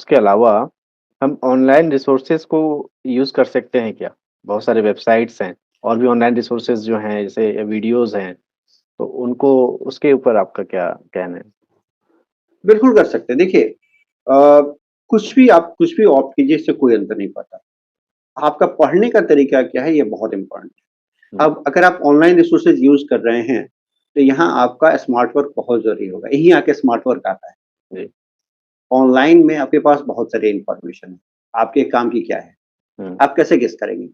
Books के अलावा हम ऑनलाइन रिसोर्सेज को यूज़ कर सकते हैं क्या? बहुत सारे वेबसाइट्स हैं और भी ऑनलाइन रिसोर्सेज जो हैं जैसे वीडियोज़ हैं, तो उनको उसके ऊपर आपका क्या कहना है? बिल्कुल कर सकते हैं। देखिए आप कुछ भी ऑप्ट कीजिए, इससे कोई अंतर नहीं पड़ता। आपका पढ़ने का तरीका क्या है, ये बहुत इम्पोर्टेंट है। हुँ, अब अगर आप ऑनलाइन रिसोर्सेज़ यूज़ कर रहे हैं, तो यहाँ आपका स्मार्ट वर्क बहुत ज़रूरी होगा। यहीं आके स्मार्ट वर्क आता है। जी। ऑनलाइन में आपके पास बहुत सारी इन्फॉर्मेशन है। आपके काम की क्या है? हुँ, आप कैसे गेस करेंगे?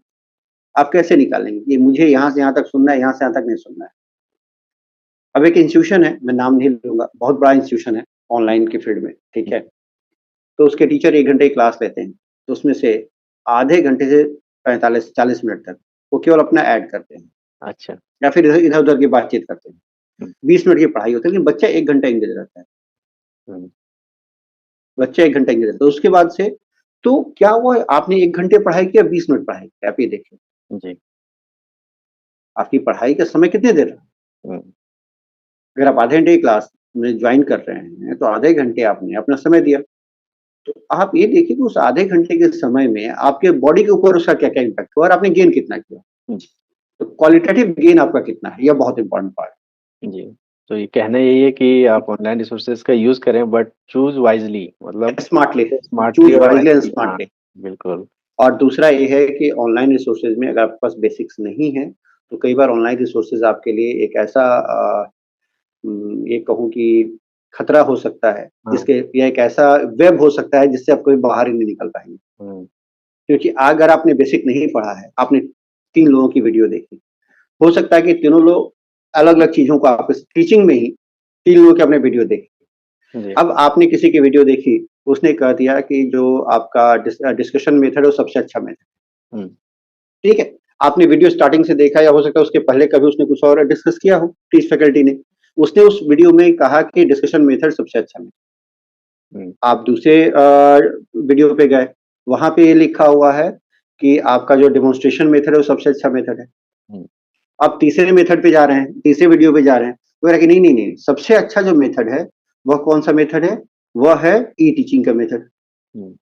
आप कैसे निकालेंगे कि मुझे यहाँ से यहाँ तक सुनना है, यहाँ से यहाँ तक नहीं सुनना है? अब एक इंस्टीट्यूशन है, मैं नाम नहीं लूँगा, बहुत बड़ा इंस्टीट्यूशन है ऑनलाइन के फील्ड में, ठीक हुँ, है? तो उसके टीचर 1 घंटे की क्लास लेते हैं, तो उसमें से आधे घंटे से 45-40 मिनट तक वो केवल अपना ऐड करते हैं अच्छा। या फिर इधर-उधर की बातचीत करते हैं। हुँ, 20 मिनट की पढ़ाई होती है, लेकिन बच्चा 1 घंटा एंगेज रहता है। हुँ, बच्चा 1 घंटा एंगेज रहता है। उसके बाद से तो क्या हुआ आपने 1 घंटे पढ़ाई की या 20 मिनट पढ़ाई की? आप ये देखिए, जी। आपकी पढ़ाई का समय कितने देर रहा? हुँ, अगर आप आधे घंटे की क्लास में जॉइन कर रहे हैं, तो आधे घंटे आपने अपना समय दिया। तो आप ये देखिए कि उस आधे घंटे के समय में आपके बॉडी के ऊपर उसका क्या-क्या इम्पैक्ट हुआ और आपने गेन कितना किया। हुँ, तो क्वालिटेटिव गेन आपका कितना है, यह बहुत इम्पोर्टेंट पार्ट जी। तो ये कहना यही है कि आप ऑनलाइन रिसोर्सेज का यूज़ करें बट चूज़ वाइज़ली मतलब है। स्मार्टली, स्मार्टली चूज़ और वाइज़ली एंड वाइज़ली हाँ, स्मार्टली। बिल्कुल। और दूसरा ये है कि ऑनलाइन रिसोर्सेज़ में अगर आपके पास बेसिक्स नहीं है, तो कई बार ऑनलाइन रिसोर्सेज़ आपके लिए एक ऐसा ये कहूँ कि खतरा हो सकता है, हाँ, जिसके या एक ऐसा वेब हो सकता है जिससे आप कभी बाहर ही नहीं निकल पाएँगे। हुँ, क्योंकि अगर आपने बेसिक नहीं पढ़ा है, आपने 3 लोगों की वीडियो देखी, हो सकता है कि तीनों लोग अलग-अलग चीज़ों को आपस टीचिंग में ही 3 लोगों की आपने वीडियो देखी। जी, अब आपने किसी की वीडियो देखी, उसने कह दिया कि जो आपका डिस्कशन मेथड है वो सबसे अच्छा मेथड हुँ, ठीक है? आपने वीडियो स्टार्टिंग से देखा या हो सकता है उसके पहले कभी उसने कुछ और डिस्कस किया हो, टीच फैकल्टी ने। उसने उस वीडियो में कहा कि डिस्कशन मेथड सबसे अच्छा है। हुँ, आप दूसरे वीडियो पे गए, वहाँ पे ये लिखा हुआ है कि आपका जो डेमोंस्ट्रेशन मेथड है वो सबसे अच्छा मेथड है। हुँ, आप तीसरे मेथड पे जा रहे हैं, तीसरे वीडियो पे जा रहे हैं, वो कह रहा है कि नहीं, नहीं, नहीं, सबसे अच्छा जो मेथड है, वह कौन-सा मेथड है? वह है ई-टीचिंग का मेथड। हुँ,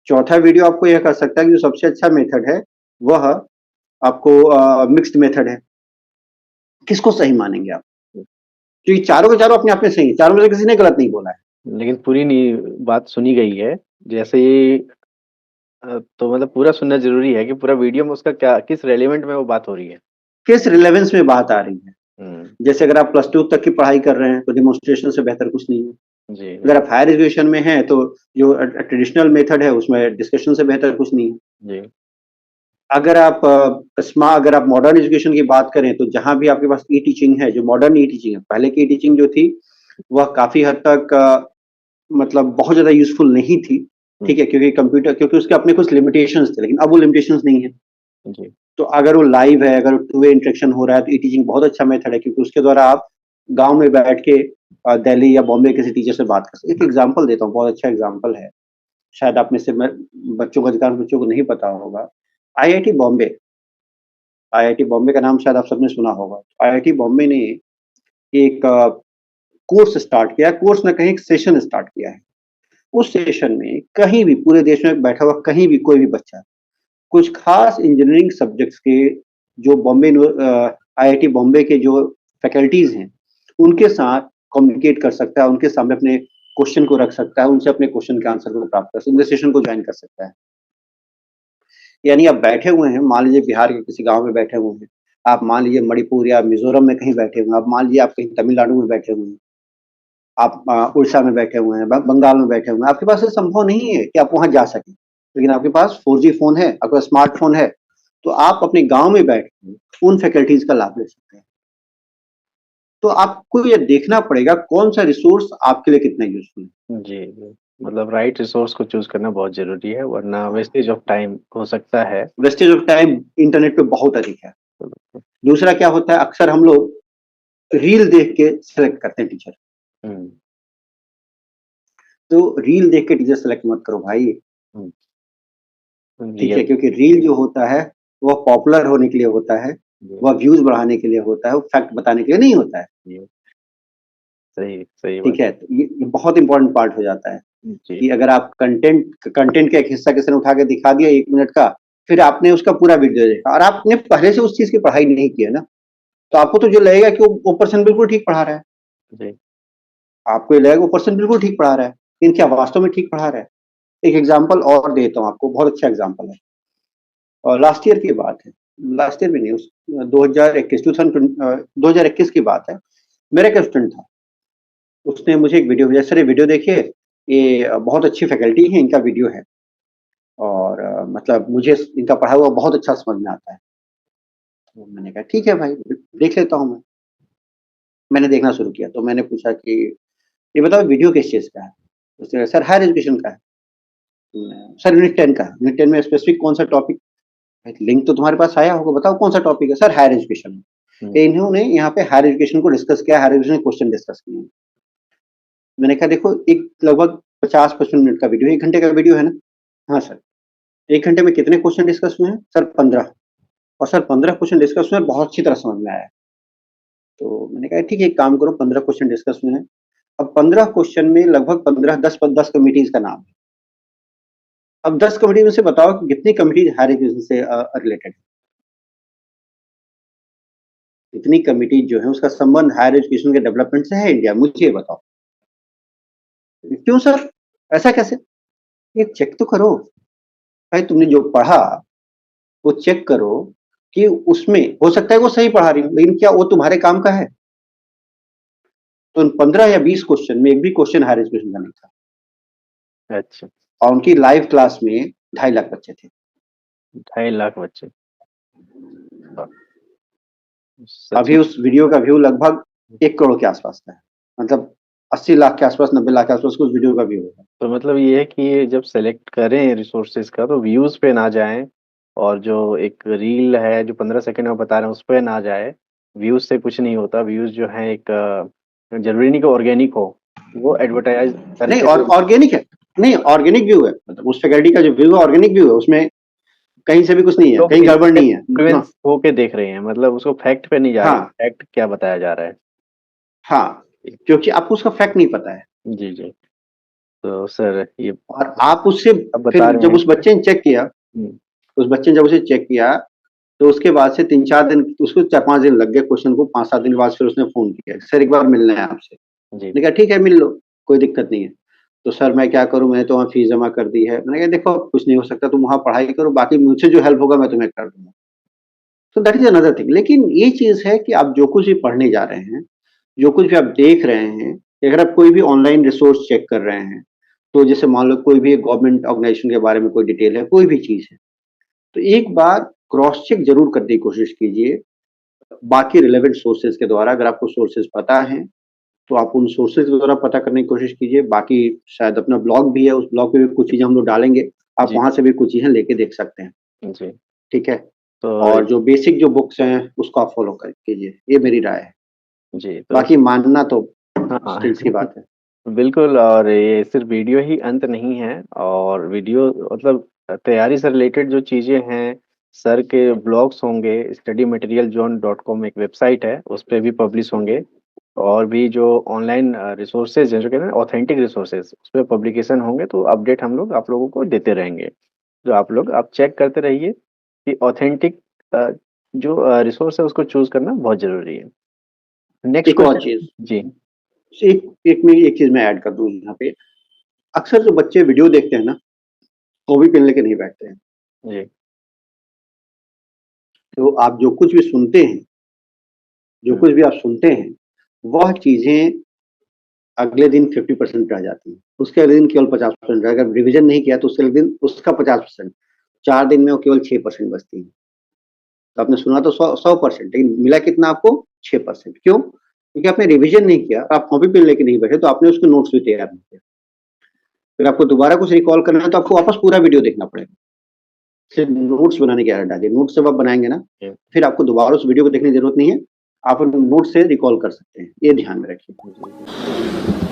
चौथा वीडियो आपको यह कह सकता है कि जो सबसे अच्छा मेथड है, वह आपको मिक्स्ड मेथड है। किसको सही मानेंगे आप? हुँ। क्योंकि चारों के चारों अपने आप में सही हैं, चारों में से किसी ने गलत नहीं बोला है। लेकिन पूरी नहीं बात सुनी गई है। जैसे ये तो मतलब पूरा सुनना ज़रूरी है कि पूरा वीडियो में उसका क्या किस रेलेवेंट में वो बात हो रही है। किस रिलेवेंस में बात आ रही है? हुँ, जैसे अगर आप +2 तक की पढ़ाई कर रहे हैं, तो डेमोंस्ट्रेशन से बेहतर कुछ नहीं है। जी, अगर जी, आप हायर एजुकेशन में हैं, तो जो ट्रेडिशनल मेथड है, उसमें डिस्कशन से बेहतर कुछ नहीं है। जी, अगर आप मॉडर्न एजुकेशन की बात करें, तो जहाँ भी आपके पास ई-टीचिंग है, जो मॉडर्न ई-टीचिंग है, पहले की ई-टीचिंग जो थी, वह काफ़ी हद तक मतलब बहुत ज़्यादा यूज़फुल नहीं थी, हुँ, ठीक है? क्योंकि उसके अपने कुछ लिमिटेशंस थे, लेकिन अब वो लिमिटेशंस नहीं है। जी, तो अगर वो लाइव है, अगर टू वे इंटरेक्शन हो रहा है, तो ई-टीचिंग बहुत अच्छा मेथड है क्योंकि उसके द्वारा आप गाँव में बैठ के दिल्ली या बॉम्बे किसी टीचर से बात कर सकते एक एग्ज़ाम्पल देता हूँ, बहुत अच्छा एग्ज़ाम्पल है। शायद आप में से मैं बच्चों को अधिकांश बच्चों को नहीं पता होगा। आईआईटी बॉम्बे आईआईटी बॉम्बे का नाम शायद आप सबने सुना होगा। आईआईटी बॉम्बे ने एक कोर्स स्टार्ट किया है, कोर्स ना कहें एक सेशन स्टार्ट किया है। उस सेशन में कहीं भी पूरे देश में बैठा हुआ कहीं भी कोई भी बच्चा, कुछ खास इंजीनियरिंग सब्जेक्ट्स के जो आईआईटी बॉम्बे के जो फैकल्टीज़ हैं, उनके साथ कम्युनिकेट कर सकता है, उनके सामने अपने क्वेश्चन को रख सकता है, उनसे अपने क्वेश्चन के आंसर को प्राप्त कर सकता है, उनके सेशन को जॉइन कर सकता है। यानी आप बैठे हुए हैं, मान लीजिए बिहार के किसी गाँव में बैठे हुए हैं, आप मान लीजिए मणिपुर या मिज़ोरम में कहीं बैठे हुए हैं, आप मान लीजिए आप कहीं तमिलनाडु में बैठे हुए हैं, आप उड़ीसा में बैठे हुए हैं, बंगाल में बैठे हुए हैं, आपके पास ये संभव नहीं है कि आप वहाँ जा सकें। लेकिन आपके पास 4G फ़ोन है, आपके पास स्मार्टफ़ोन है, तो आप अपने गाँव में बैठ के उन फैकल्टीज़ का लाभ ले सकते हैं। तो आपको ये देखना पड़ेगा कौन-सा रिसोर्स आपके लिए कितना यूज़फुल है। जी, जी। मतलब राइट रिसोर्स को चूज़ करना बहुत ज़रूरी है वरना वेस्टेज ऑफ टाइम हो सकता है। वेस्टेज ऑफ टाइम इंटरनेट पे बहुत अधिक है। हुँ, दूसरा क्या होता है अक्सर हम लोग रील देख के सेलेक्ट करते हैं टीचर। हुँ, तो रील देख के टीचर सेलेक्ट मत करो भाई, हुँ, ठीक रियल है? क्योंकि रील जो होता है, वह पॉपुलर होने के लिए होता है, जी, वह व्यूज़ बढ़ाने के लिए होता है, वो फैक्ट बताने के लिए नहीं होता है, जी, सही सही बात। ठीक है? तो ये बहुत इम्पोर्टेंट पार्ट हो जाता है। जी, कि अगर आप कंटेंट का एक हिस्सा किसी ने उठा के दिखा दिया 1 मिनट का, फिर आपने उसका पूरा वीडियो देखा और आपने पहले से उस चीज़ की पढ़ाई नहीं की है ना, तो आपको तो जो लगेगा कि वो पर्सन बिल्कुल ठीक पढ़ा रहा है। जी, आपको ये लगेगा वो पर्सन बिल्कुल ठीक पढ़ा रहा है, लेकिन क्या वास्तव में ठीक पढ़ा रहा है? एक एग्ज़ाम्पल और देता हूँ आपको, बहुत अच्छा एग्ज़ाम्पल है। और लास्ट ईयर की बात है, लास्ट ईयर भी नहीं, उस 2021 की बात है। मेरा एक स्टूडेंट था, उसने मुझे एक वीडियो भेजा, "सर ये वीडियो देखिए, ये बहुत अच्छी फैकल्टी है, इनका वीडियो है और मतलब मुझे इनका पढ़ा हुआ बहुत अच्छा समझ में आता है।" तो मैंने कहा, "ठीक है भाई, देख लेता हूँ मैं।" मैंने देखना शुरू किया, तो मैंने पूछा कि, "ये बताओ वीडियो किस चीज़ का है?" उसने कहा, "सर हायर एजुकेशन का है।" "सर यूनिट 10 का है, यूनिट 10 में स्पेसिफिक कौन-सा टॉपिक?" लिंक तो तुम्हारे पास आया होगा, बताओ कौन सा टॉपिक है? Sir higher education. हुँ, इन्होंने यहाँ पे हायर एजुकेशन को डिस्कस किया, हायर एजुकेशन क्वेश्चन डिस्कस किए। मैंने कहा देखो एक लगभग 50-55 मिनट का वीडियो, 1 घंटे का वीडियो है ना? हाँ सर। 1 घंटे में कितने क्वेश्चन डिस्कस हुए हैं? सर 15। और सर 15 क्वेश्चन डिस्कस हुए हैं, बहुत अच्छी तरह समझ में आया है। तो मैंने कहा ठीक है, एक काम करो 15 क्वेश्चन डिस्कस हुए हैं। अब 15 क्वेश्चन में लगभग 15 10 कमिटीज़ का नाम है। अब 10 कमिटी में से बताओ कि कितनी कमिटीज़ हायर एजुकेशन से रिलेटेड है? इतनी कमिटी जो है उसका संबंध हायर एजुकेशन के डेवलपमेंट से है इंडिया, मुझे ये बताओ। क्यों सर? ऐसा कैसे? ये चेक तो करो। भाई तुमने जो पढ़ा, वो चेक करो कि उसमें हो सकता है वो सही पढ़ा रही हो, लेकिन क्या वो तुम्हारे काम का है? तो उन 15 या 20 क्वेश्चन में एक भी क्वेश्चन हायर एजुकेशन का नहीं था अच्छा, और उनकी लाइव क्लास में 2.5 लाख बच्चे थे। 2.5 लाख बच्चे। हाँ, सच अभी में। उस वीडियो का व्यू लगभग 1 करोड़ के आस-पास का है। मतलब 80 लाख के आस-पास, 90 लाख के आस-पास का उस वीडियो का व्यू है। तो मतलब ये है कि जब सेलेक्ट करें रिसोर्सेज़ का तो व्यूज़ पे ना जाएँ और जो एक रील है जो 15 सेकंड में बता रहे हैं उस पे ना जाए। व्यूज़ से कुछ नहीं होता, व्यूज़ जो हैं एक ज़रूरी नहीं कि ऑर्गेनिक हो, वो एडवर्टाइज़ नहीं करके और जो ऑर्गेनिक है। नहीं ऑर्गेनिक व्यू है। मतलब उस फैकल्टी का जो व्यू है ऑर्गेनिक व्यू है। उसमें कहीं से भी कुछ नहीं है, लोग कहीं गड़बड़ नहीं है। ना इन्फ्लुएंस होके देख रहे हैं, मतलब उसको फैक्ट पे नहीं जा रहे, हाँ, फैक्ट क्या बताया जा रहा है। हाँ, क्योंकि आपको उसका फैक्ट नहीं पता है। जी, जी। तो सर ये और आप उससे अब बता फिर रहे जब हैं उस बच्चे ने चेक किया, हुँ, उस बच्चे ने जब उसे चेक किया, तो उसके बाद से 3-4 दिन उसको 4-5 दिन लग गए क्वेश्चन को, 5-7 दिन बाद फिर उसने फ़ोन किया, "सर एक बार मिलना है आपसे।" जी, मैंने कहा, "ठीक है, मिल लो, कोई दिक्कत नहीं है।" "तो सर मैं क्या करूँ? मैंने तो वहाँ फ़ीस जमा कर दी है।" मैंने कहा, "देखो कुछ नहीं हो सकता, तुम वहाँ पढ़ाई करो, बाकी मुझसे जो हेल्प होगा मैं तुम्हें कर दूँगा।" तो दैट इज़ अनदर थिंग। लेकिन ये चीज़ है कि आप जो कुछ भी पढ़ने जा रहे हैं, जो कुछ भी आप देख रहे हैं, अगर आप कोई भी ऑनलाइन रिसोर्स चेक कर रहे हैं, तो जैसे मान लो कोई भी गवर्नमेंट ऑर्गनाइज़ेशन के बारे में कोई डिटेल है, कोई भी चीज़ है, तो एक बार क्रॉस चेक ज़रूर करने की कोशिश कीजिए, बाकी रिलेवेंट सोर्सेज़ के द्वारा। अगर आपको सोर्सेज़ पता हैं, तो आप उन सोर्सेज़ के द्वारा पता करने की कोशिश कीजिए। बाकी शायद अपना ब्लॉग भी है, उस ब्लॉग पे भी कुछ चीज़ें हम लोग डालेंगे, आप जी, वहाँ से भी कुछ चीज़ें लेके देख सकते हैं, जी। ठीक है? तो और जो बेसिक जो बुक्स हैं, उसको आप फ़ॉलो कर कीजिए, ये मेरी राय है। जी, तो बाकी मानना तो हाँ, स्किल्स की बात है। बिल्कुल और ये सिर्फ़ वीडियो ही अंत नहीं है और वीडियो मतलब तैयारी से रिलेटेड जो चीज़ें हैं, सर के ब्लॉग्स होंगे, studymatierialzone.com एक वेबसाइट है, उस पे भी पब्लिश होंगे और भी जो ऑनलाइन रिसोर्सेज़ हैं, जो कहते हैं ना ऑथेंटिक रिसोर्सेज़, उस पे पब्लिकेशन होंगे तो अपडेट हम लोग आप लोगों को देते रहेंगे। तो आप चेक करते रहिए कि ऑथेंटिक अ, जो रिसोर्स है उसको चूज़ करना बहुत ज़रूरी है। नेक्स्ट एक और क्वेश्चन चीज़, जी, एक चीज़ मैं ऐड कर दूँ यहाँ पे, अक्सर जो बच्चे वीडियो देखते हैं ना, कॉपी पेन लेके नहीं बैठते हैं। जी, तो आप जो कुछ भी सुनते हैं, जो हुँ, कुछ भी आप सुनते हैं, वह चीज़ें अगले दिन 50% रह जाती हैं। उसके अगले दिन केवल 50% अगर रिविज़न नहीं किया तो उसके अगले दिन उसका 50%, 4 दिन में वो केवल 6% बचती है। तो आपने सुना तो 100% लेकिन मिला कितना आपको? 6%। क्यों? क्योंकि आपने रिविज़न नहीं किया, आप कॉपी पेन लेके नहीं बैठे, तो आपने उसके नोट्स भी तैयार नहीं किए। फिर आपको दोबारा कुछ रिकॉल करना है तो आपको वापस पूरा वीडियो देखना पड़ेगा। सिर्फ नोट्स बनाने की आदत डालिए। नोट्स जब आप बनाएँगे ना, जी, फिर आपको दोबारा उस वीडियो को देखने की ज़रूरत नहीं है। आप उन नोट्स से रिकॉल कर सकते हैं। ये ध्यान में रखिए। जी, जी।